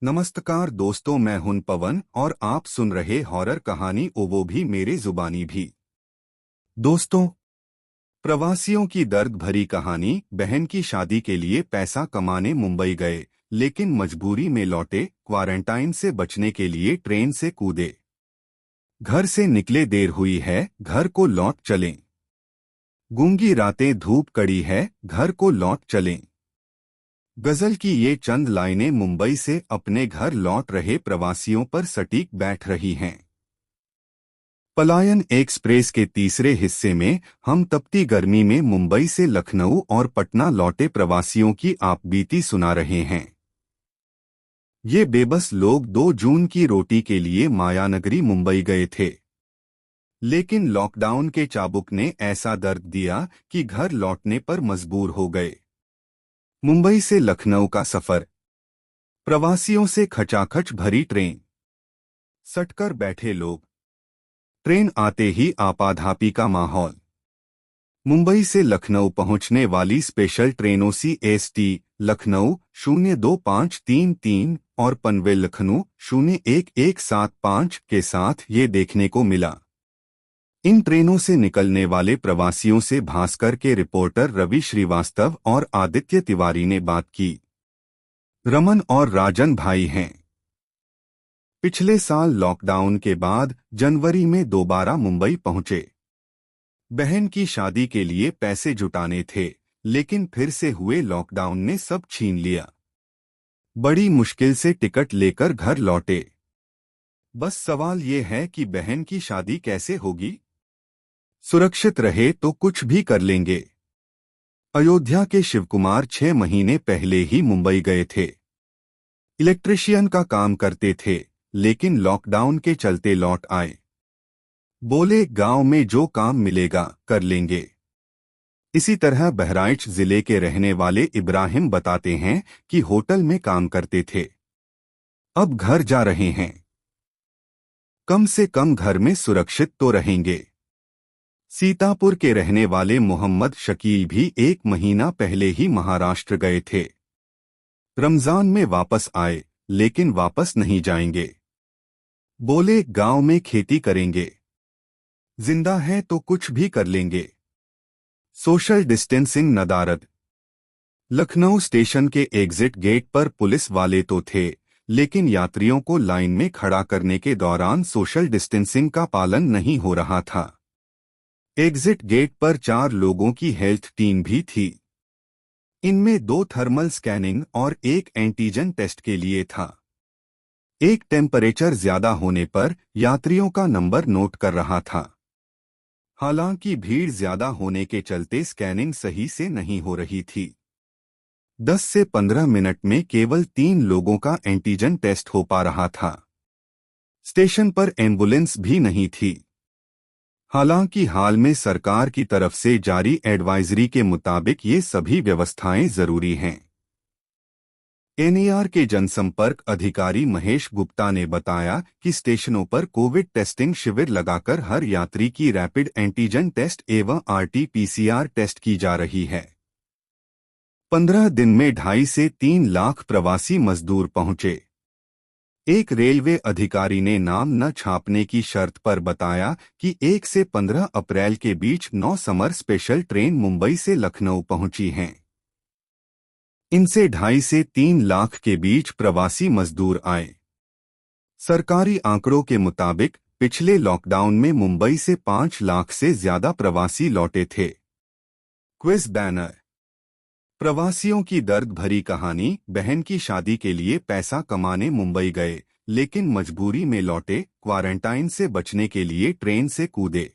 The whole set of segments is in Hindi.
नमस्कार दोस्तों, मैं हूं पवन और आप सुन रहे हॉरर कहानी वो भी मेरे जुबानी भी। दोस्तों, प्रवासियों की दर्द भरी कहानी। बहन की शादी के लिए पैसा कमाने मुंबई गए, लेकिन मजबूरी में लौटे। क्वारंटाइन से बचने के लिए ट्रेन से कूदे। घर से निकले देर हुई है, घर को लौट चलें। गूंगी रातें, धूप कड़ी है, घर को लौट चलें। गजल की ये चंद लाइनें मुंबई से अपने घर लौट रहे प्रवासियों पर सटीक बैठ रही हैं। पलायन एक्सप्रेस के तीसरे हिस्से में हम तपती गर्मी में मुंबई से लखनऊ और पटना लौटे प्रवासियों की आपबीती सुना रहे हैं। ये बेबस लोग 2 जून की रोटी के लिए मायानगरी मुंबई गए थे, लेकिन लॉकडाउन के चाबुक ने ऐसा दर्द दिया कि घर लौटने पर मजबूर हो गए। मुंबई से लखनऊ का सफर। प्रवासियों से खचाखच भरी ट्रेन। सटकर बैठे लोग। ट्रेन आते ही आपाधापी का माहौल। मुंबई से लखनऊ पहुंचने वाली स्पेशल ट्रेनों CST लखनऊ 02533 और पनवेल लखनऊ 01175 के साथ ये देखने को मिला। इन ट्रेनों से निकलने वाले प्रवासियों से भास्कर के रिपोर्टर रवि श्रीवास्तव और आदित्य तिवारी ने बात की। रमन और राजन भाई हैं। पिछले साल लॉकडाउन के बाद जनवरी में दोबारा मुंबई पहुंचे। बहन की शादी के लिए पैसे जुटाने थे, लेकिन फिर से हुए लॉकडाउन ने सब छीन लिया। बड़ी मुश्किल से टिकट लेकर घर लौटे। बस सवाल ये है कि बहन की शादी कैसे होगी। सुरक्षित रहे तो कुछ भी कर लेंगे। अयोध्या के शिवकुमार 6 महीने पहले ही मुंबई गए थे। इलेक्ट्रिशियन का काम करते थे, लेकिन लॉकडाउन के चलते लौट आए। बोले गांव में जो काम मिलेगा कर लेंगे। इसी तरह बहराइच जिले के रहने वाले इब्राहिम बताते हैं कि होटल में काम करते थे, अब घर जा रहे हैं। कम से कम घर में सुरक्षित तो रहेंगे। सीतापुर के रहने वाले मोहम्मद शकील भी 1 महीना पहले ही महाराष्ट्र गए थे। रमजान में वापस आए, लेकिन वापस नहीं जाएंगे। बोले गांव में खेती करेंगे, जिंदा है तो कुछ भी कर लेंगे। सोशल डिस्टेंसिंग नदारद। लखनऊ स्टेशन के एग्जिट गेट पर पुलिस वाले तो थे, लेकिन यात्रियों को लाइन में खड़ा करने के दौरान सोशल डिस्टेंसिंग का पालन नहीं हो रहा था। एग्जिट गेट पर 4 लोगों की हेल्थ टीम भी थी। इनमें 2 थर्मल स्कैनिंग और 1 एंटीजन टेस्ट के लिए था। एक टेम्परेचर ज्यादा होने पर यात्रियों का नंबर नोट कर रहा था। हालांकि भीड़ ज्यादा होने के चलते स्कैनिंग सही से नहीं हो रही थी। 10 से 15 मिनट में केवल 3 लोगों का एंटीजन टेस्ट हो पा रहा था। स्टेशन पर एम्बुलेंस भी नहीं थी। हालांकि हाल में सरकार की तरफ से जारी एडवाइजरी के मुताबिक ये सभी व्यवस्थाएं जरूरी हैं। NAR के जनसंपर्क अधिकारी महेश गुप्ता ने बताया कि स्टेशनों पर कोविड टेस्टिंग शिविर लगाकर हर यात्री की रैपिड एंटीजन टेस्ट एवं RT-PCR टेस्ट की जा रही है। 15 दिन में 2.5 से 3 लाख प्रवासी मजदूर पहुंचे। एक रेलवे अधिकारी ने नाम न छापने की शर्त पर बताया कि 1 से 15 अप्रैल के बीच 9 समर स्पेशल ट्रेन मुंबई से लखनऊ पहुंची हैं। इनसे 2.5 से 3 लाख के बीच प्रवासी मजदूर आए। सरकारी आंकड़ों के मुताबिक पिछले लॉकडाउन में मुंबई से 5 लाख से ज्यादा प्रवासी लौटे थे। Quiz banner. प्रवासियों की दर्द भरी कहानी। बहन की शादी के लिए पैसा कमाने मुंबई गए, लेकिन मजबूरी में लौटे। क्वारंटाइन से बचने के लिए ट्रेन से कूदे।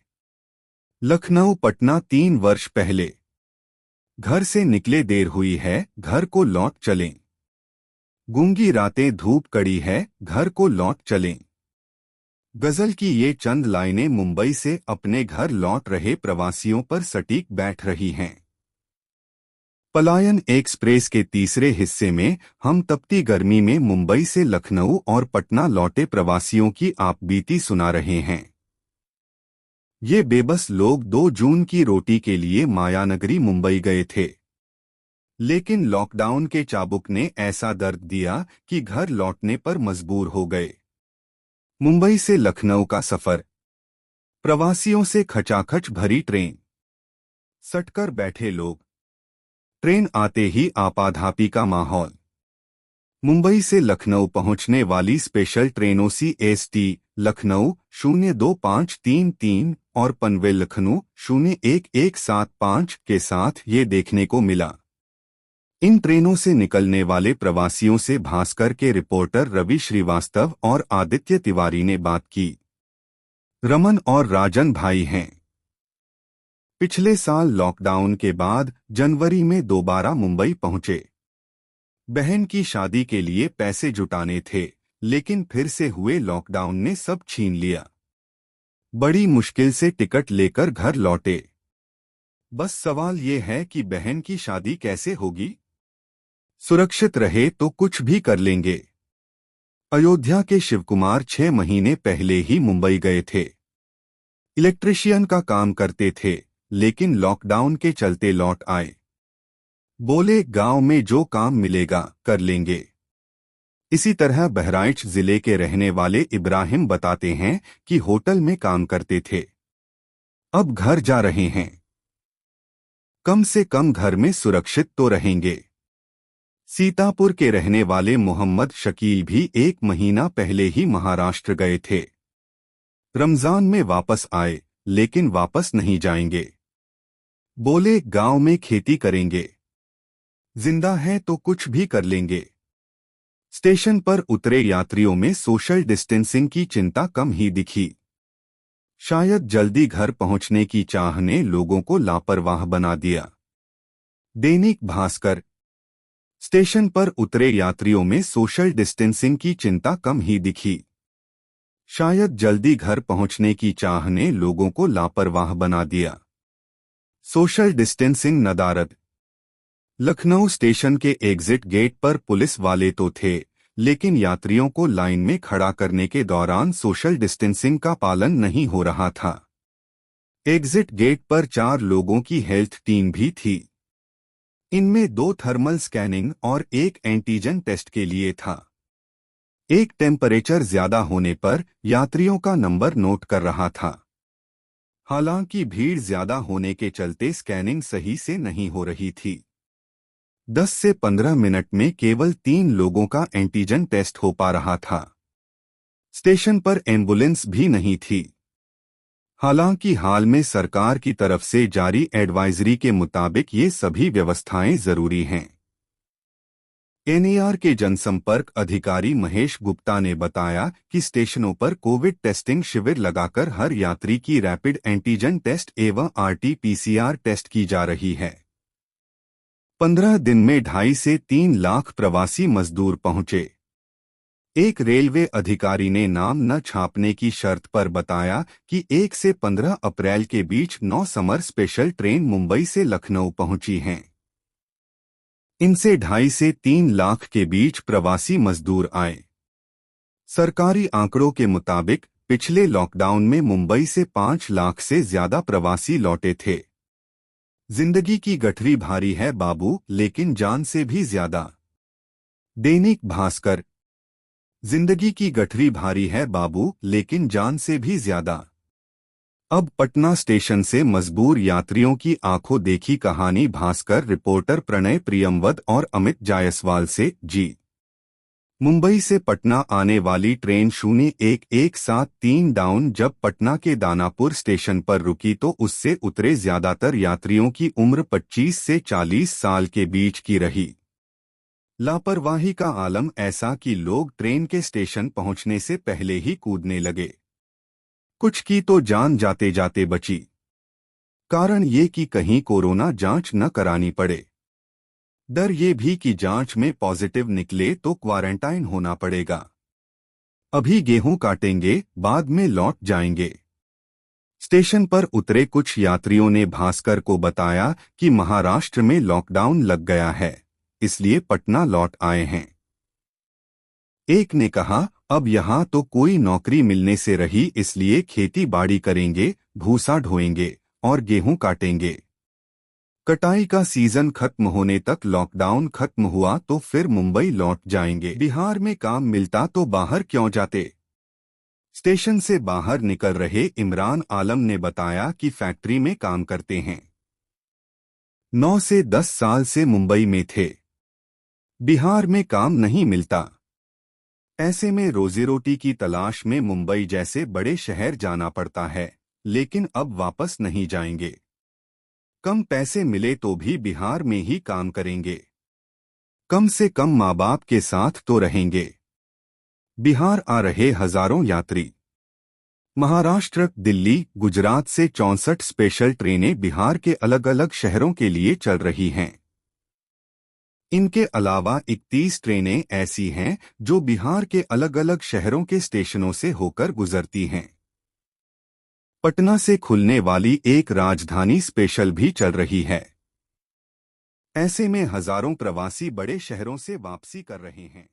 लखनऊ पटना 3 वर्ष पहले। घर से निकले देर हुई है, घर को लौट चलें। गूंगी रातें, धूप कड़ी है, घर को लौट चलें। गजल की ये चंद लाइनें मुंबई से अपने घर लौट रहे प्रवासियों पर सटीक बैठ रही हैं। पलायन एक्सप्रेस के तीसरे हिस्से में हम तपती गर्मी में मुंबई से लखनऊ और पटना लौटे प्रवासियों की आपबीती सुना रहे हैं। ये बेबस लोग 2 जून की रोटी के लिए मायानगरी मुंबई गए थे, लेकिन लॉकडाउन के चाबुक ने ऐसा दर्द दिया कि घर लौटने पर मजबूर हो गए। मुंबई से लखनऊ का सफर, प्रवासियों से खचाखच भरी ट्रेन, सटकर बैठे लोग, ट्रेन आते ही आपाधापी का माहौल। मुंबई से लखनऊ पहुंचने वाली स्पेशल ट्रेनों CST लखनऊ 02533 और पनवेल लखनऊ 01175 के साथ ये देखने को मिला। इन ट्रेनों से निकलने वाले प्रवासियों से भास्कर के रिपोर्टर रवि श्रीवास्तव और आदित्य तिवारी ने बात की। रमन और राजन भाई हैं। पिछले साल लॉकडाउन के बाद जनवरी में दोबारा मुंबई पहुंचे। बहन की शादी के लिए पैसे जुटाने थे, लेकिन फिर से हुए लॉकडाउन ने सब छीन लिया। बड़ी मुश्किल से टिकट लेकर घर लौटे। बस सवाल ये है कि बहन की शादी कैसे होगी? सुरक्षित रहे तो कुछ भी कर लेंगे। अयोध्या के शिवकुमार 6 महीने पहले ही मुंबई गए थे। इलेक्ट्रिशियन का काम करते थे, लेकिन लॉकडाउन के चलते लौट आए। बोले गांव में जो काम मिलेगा कर लेंगे। इसी तरह बहराइच जिले के रहने वाले इब्राहिम बताते हैं कि होटल में काम करते थे, अब घर जा रहे हैं। कम से कम घर में सुरक्षित तो रहेंगे। सीतापुर के रहने वाले मोहम्मद शकील भी 1 महीना पहले ही महाराष्ट्र गए थे। रमजान में वापस आए, लेकिन वापस नहीं जाएंगे। बोले गांव में खेती करेंगे, जिंदा है तो कुछ भी कर लेंगे। स्टेशन पर उतरे यात्रियों में सोशल डिस्टेंसिंग की चिंता कम ही दिखी। शायद जल्दी घर पहुंचने की चाह ने लोगों को लापरवाह बना दिया। दैनिक भास्कर, स्टेशन पर उतरे यात्रियों में सोशल डिस्टेंसिंग की चिंता कम ही दिखी। शायद जल्दी घर पहुंचने की चाह ने लोगों को लापरवाह बना दिया। सोशल डिस्टेंसिंग नदारद। लखनऊ स्टेशन के एग्जिट गेट पर पुलिस वाले तो थे, लेकिन यात्रियों को लाइन में खड़ा करने के दौरान सोशल डिस्टेंसिंग का पालन नहीं हो रहा था। एग्जिट गेट पर 4 लोगों की हेल्थ टीम भी थी। इनमें 2 थर्मल स्कैनिंग और 1 एंटीजन टेस्ट के लिए था। एक टेम्परेचर ज्यादा होने पर यात्रियों का नंबर नोट कर रहा था। हालांकि भीड़ ज्यादा होने के चलते स्कैनिंग सही से नहीं हो रही थी। 10 से 15 मिनट में केवल 3 लोगों का एंटीजन टेस्ट हो पा रहा था। स्टेशन पर एम्बुलेंस भी नहीं थी। हालांकि हाल में सरकार की तरफ से जारी एडवाइजरी के मुताबिक ये सभी व्यवस्थाएं जरूरी हैं। NAR के जनसंपर्क अधिकारी महेश गुप्ता ने बताया कि स्टेशनों पर कोविड टेस्टिंग शिविर लगाकर हर यात्री की रैपिड एंटीजन टेस्ट एवं RT-PCR टेस्ट की जा रही है। 15 दिन में 2.5 से 3 लाख प्रवासी मजदूर पहुंचे। एक रेलवे अधिकारी ने नाम न छापने की शर्त पर बताया कि 1 से 15 अप्रैल के बीच 9 समर स्पेशल ट्रेन मुंबई से लखनऊ पहुंची हैं। इनसे 2.5 से 3 लाख के बीच प्रवासी मजदूर आए। सरकारी आंकड़ों के मुताबिक पिछले लॉकडाउन में मुंबई से 5 लाख से ज्यादा प्रवासी लौटे थे। जिंदगी की गठरी भारी है बाबू, लेकिन जान से भी ज्यादा। दैनिक भास्कर, जिंदगी की गठरी भारी है बाबू, लेकिन जान से भी ज्यादा। अब पटना स्टेशन से मजबूर यात्रियों की आंखों देखी कहानी। भास्कर रिपोर्टर प्रणय प्रियमवद और अमित जायसवाल से जी। मुंबई से पटना आने वाली ट्रेन 01173 डाउन जब पटना के दानापुर स्टेशन पर रुकी तो उससे उतरे ज्यादातर यात्रियों की उम्र 25 से 40 साल के बीच की रही। लापरवाही का आलम ऐसा कि लोग ट्रेन के स्टेशन पहुंचने से पहले ही कूदने लगे। कुछ की तो जान जाते जाते बची। कारण ये कि कहीं कोरोना जांच न करानी पड़े। डर ये भी कि जांच में पॉजिटिव निकले तो क्वारंटाइन होना पड़ेगा। अभी गेहूं काटेंगे, बाद में लौट जाएंगे। स्टेशन पर उतरे कुछ यात्रियों ने भास्कर को बताया कि महाराष्ट्र में लॉकडाउन लग गया है, इसलिए पटना लौट आए हैं। एक ने कहा, अब यहाँ तो कोई नौकरी मिलने से रही, इसलिए खेती बाड़ी करेंगे, भूसा ढोएंगे और गेहूं काटेंगे। कटाई का सीजन खत्म होने तक लॉकडाउन खत्म हुआ तो फिर मुंबई लौट जाएंगे। बिहार में काम मिलता तो बाहर क्यों जाते? स्टेशन से बाहर निकल रहे इमरान आलम ने बताया कि फैक्ट्री में काम करते हैं। 9 से 10 साल से मुंबई में थे। बिहार में काम नहीं मिलता। ऐसे में रोजी रोटी की तलाश में मुंबई जैसे बड़े शहर जाना पड़ता है, लेकिन अब वापस नहीं जाएंगे। कम पैसे मिले तो भी बिहार में ही काम करेंगे। कम से कम माँ बाप के साथ तो रहेंगे। बिहार आ रहे हजारों यात्री। महाराष्ट्र, दिल्ली, गुजरात से 64 स्पेशल ट्रेनें बिहार के अलग अलग शहरों के लिए चल रही हैं। इनके अलावा 31 ट्रेनें ऐसी हैं जो बिहार के अलग अलग शहरों के स्टेशनों से होकर गुजरती हैं। पटना से खुलने वाली एक राजधानी स्पेशल भी चल रही है। ऐसे में हजारों प्रवासी बड़े शहरों से वापसी कर रहे हैं।